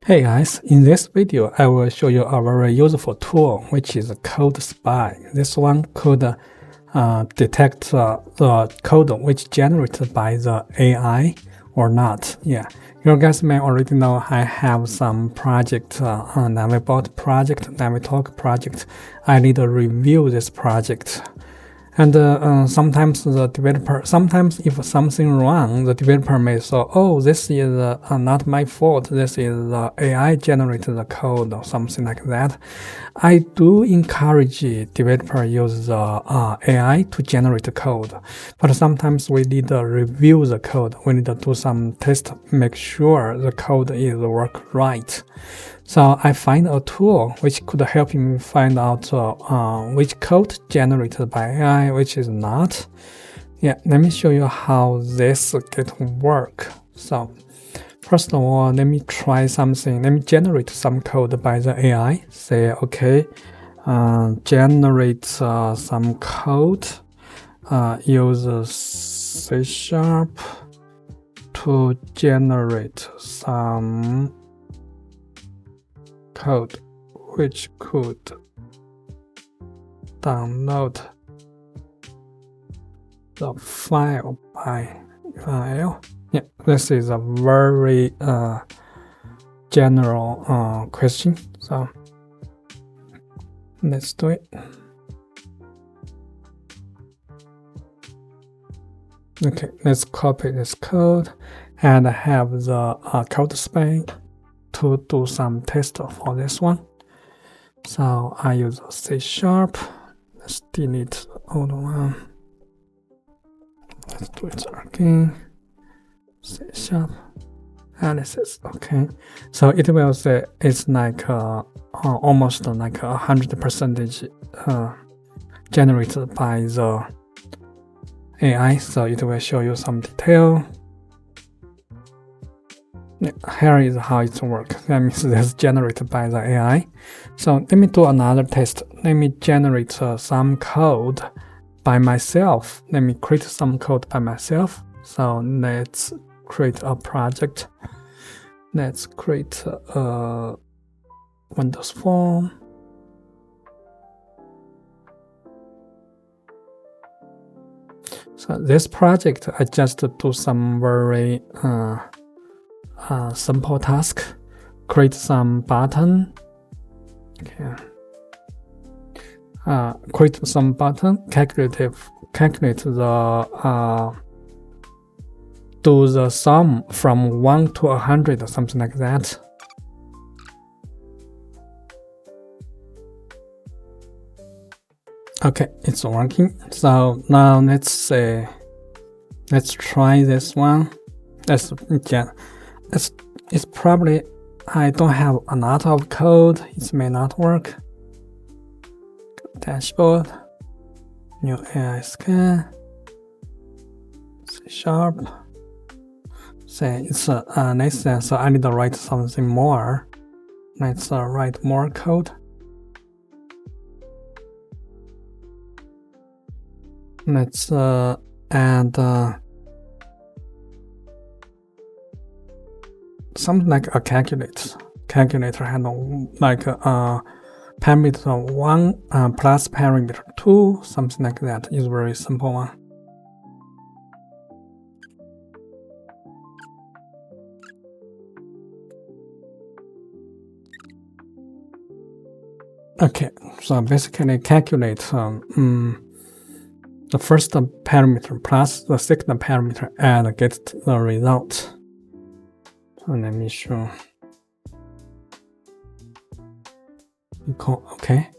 Hey guys, in this video I will show you a very useful tool which is CodeSpy. This one could detect the code which generated by the AI or not. Yeah, you guys may already know I have some project, Navibot project, Navitalk project. I need to review this project. And sometimes the developer, sometimes if something wrong, the developer may say, oh, this is not my fault, this is AI generated the code or something like that. I do encourage developer use the AI to generate the code, but sometimes we need to review the code. We need to do some test, make sure the code is work right. So I find a tool which could help me find out which code generated by AI, which is not. Yeah, let me show you how this get work. So first of all, let me try something. Let me generate some code by the AI. Say, okay, generate some code. Use C# to generate some code which could download the file by file. Yeah, this is a very general question. So let's do it. Okay, let's copy this code and have the CodeSpy to do some test for this one. So I use C#. Let's delete the old one. Let's do it again. C# analysis. Okay, so it will say it's like almost like 100% generated by the AI. So it will show you some detail. Here is how it works. That means it's generated by the AI. So let me do another test. Let me generate some code by myself. Let me create some code by myself. So let's create a project. Let's create a Windows form. So this project, I just do some very simple task. Create some button. Okay. Create some button. Calculate the do the sum from 1 to 100 or something like that. Okay, it's working. So now let's try this one. It's probably, I don't have a lot of code. It may not work. Dashboard, new AI scan, C#. Say it's nice. So I need to write something more. Let's write more code. Let's add something like a calculator handle, like parameter 1 plus parameter 2, something like that. Is very simple one. Okay, so basically calculate the first parameter plus the second parameter and get the result. So let me show. Okay,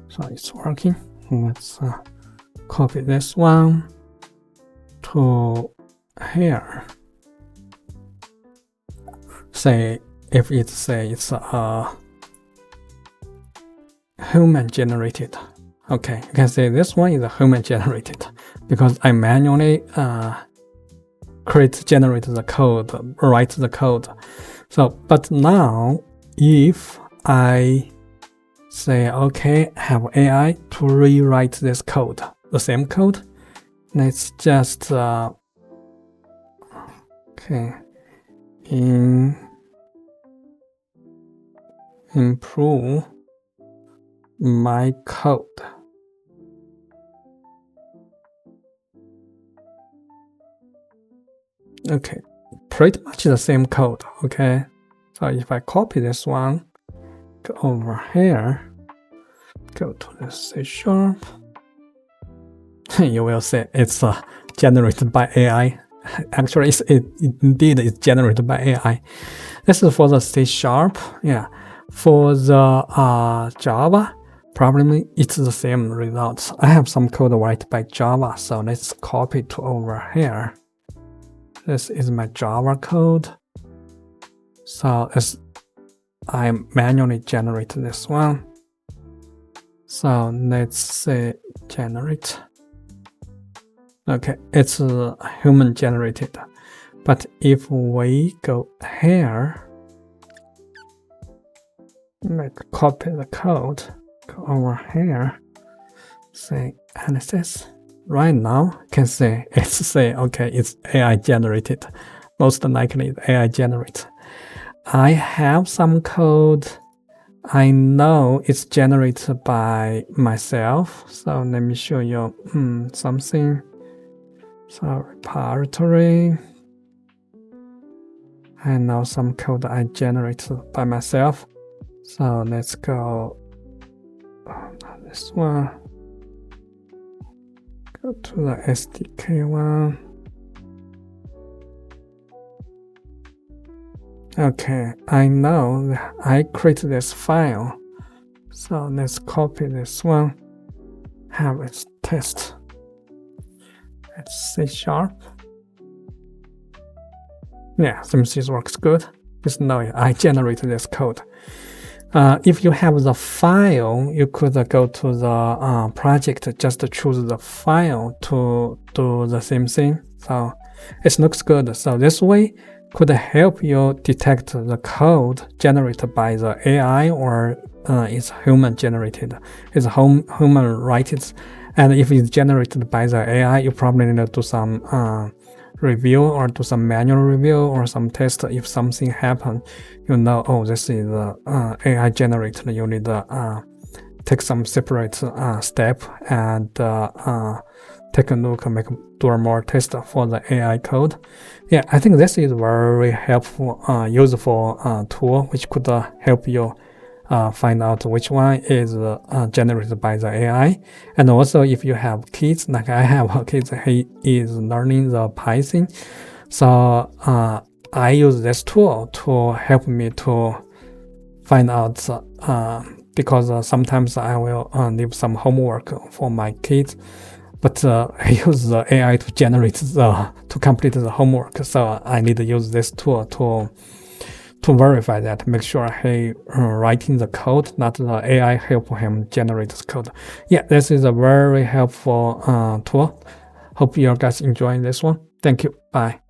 so it's working. Let's copy this one to here. Say if it's it's human generated. Okay, you can say this one is a human generated because I manually generate the code, write the code. So, but now if I say, okay, have AI to rewrite this code, the same code, let's just okay, in improve my code. Okay, pretty much the same code. Okay, so if I copy this one, go over here, go to the C#, you will see it's generated by AI. Actually, indeed it's generated by AI. This is for the C#. Yeah, for the Java, probably it's the same results. I have some code written by Java, so let's copy to over here. This is my Java code. So I manually generate this one. So let's say generate. Okay, it's human generated. But if we go here, let's copy the code, go over here, say analysis. Right now, you can say okay, it's AI generated. Most likely it's AI generated. I have some code. I know it's generated by myself. So let me show you something. So repository. I know some code I generated by myself. So let's go this one. Go to the SDK one. Okay, I know that I created this file. So let's copy this one. Have its test. It's C#. Yeah, seems this works good. Just know I generated this code. If you have the file, you could go to the project, just choose the file to do the same thing. So it looks good. So this way could help you detect the code generated by the AI or it's human generated. It's human written. And if it's generated by the AI, you probably need to do some review or do some manual review or some test. If something happens, you know, oh, this is AI generated. You need to take some separate step and take a look and do more test for the AI code. Yeah, I think this is very helpful, useful tool which could help you find out which one is generated by the AI. And also if you have kids, like I have a kid, he is learning the Python. So I use this tool to help me to find out because sometimes I will leave some homework for my kids. But I use the AI to to complete the homework. So I need to use this tool to verify that, make sure he writing the code, not the AI help him generate the code. Yeah, this is a very helpful tool. Hope you guys enjoying this one. Thank you. Bye.